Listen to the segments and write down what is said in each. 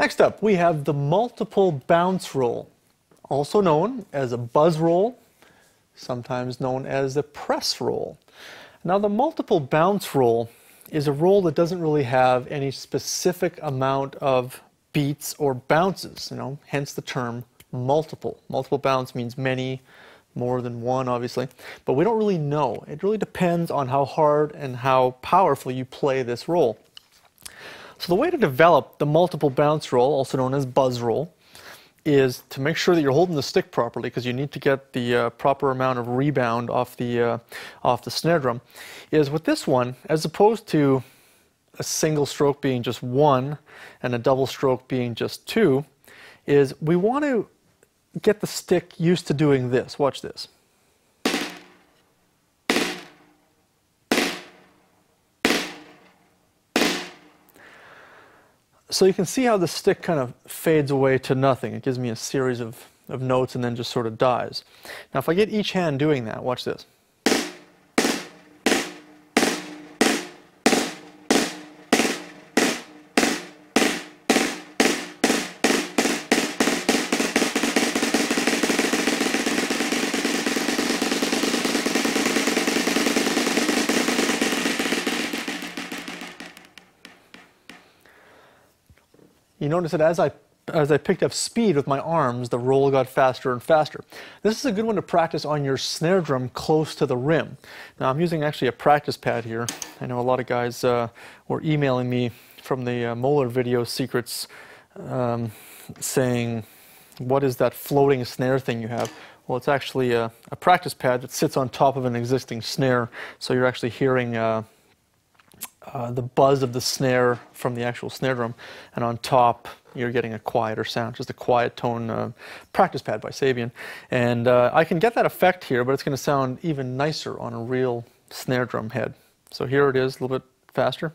Next up, we have the multiple bounce roll, also known as a buzz roll, sometimes known as a press roll. Now, the multiple bounce roll is a roll that doesn't really have any specific amount of beats or bounces, hence the term multiple. Multiple bounce means many, more than one, obviously, but we don't really know. It really depends on how hard and how powerful you play this roll. So the way to develop the multiple bounce roll, also known as buzz roll, is to make sure that you're holding the stick properly, because you need to get the proper amount of rebound off the snare drum, is with this one, as opposed to a single stroke being just one and a double stroke being just two, is we want to get the stick used to doing this. Watch this. So you can see how the stick kind of fades away to nothing. It gives me a series of notes and then just sort of dies. Now if I get each hand doing that, watch this. You notice that as I picked up speed with my arms, the roll got faster and faster. This is a good one to practice on your snare drum close to the rim. Now I'm using actually a practice pad here. I know a lot of guys were emailing me from the Molar video secrets saying, what is that floating snare thing you have? Well, it's actually a practice pad that sits on top of an existing snare, so you're actually hearing the buzz of the snare from the actual snare drum, and on top you're getting a quieter sound, just a quiet tone practice pad by Sabian. And I can get that effect here, but it's going to sound even nicer on a real snare drum head. So here it is, a little bit faster.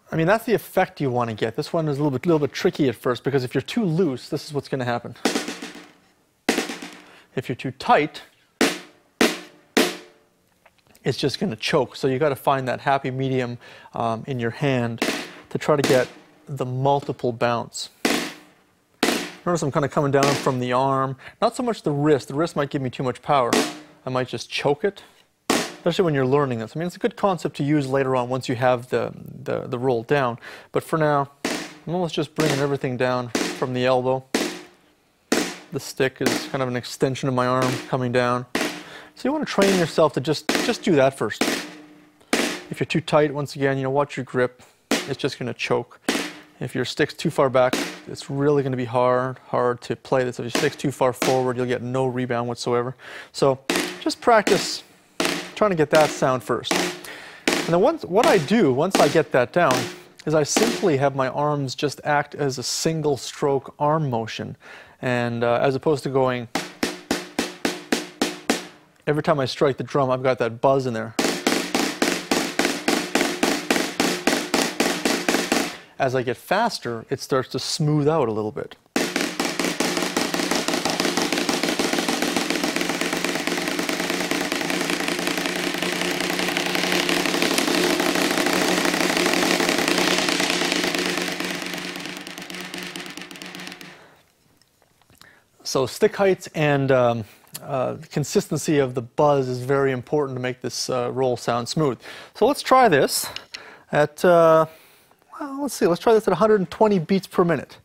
I mean, that's the effect you want to get. This one is a little bit tricky at first, because if you're too loose, this is what's going to happen. If you're too tight, it's just going to choke. So you got to find that happy medium in your hand to try to get the multiple bounce. Notice I'm kind of coming down from the arm, not so much the wrist. The wrist might give me too much power. I might just choke it. Especially when you're learning this. I mean, it's a good concept to use later on once you have the roll down. But for now, I'm almost just bringing everything down from the elbow. The stick is kind of an extension of my arm coming down. So you want to train yourself to just do that first. If you're too tight, once again, watch your grip. It's just going to choke. If your stick's too far back, it's really going to be hard to play this. If your stick's too far forward, you'll get no rebound whatsoever. So just practice trying to get that sound first. And then what I do once I get that down is I simply have my arms just act as a single stroke arm motion, and as opposed to going every time I strike the drum, I've got that buzz in there. As I get faster, it starts to smooth out a little bit. So stick height and consistency of the buzz is very important to make this roll sound smooth. So let's try this at, well, let's try this at 120 beats per minute.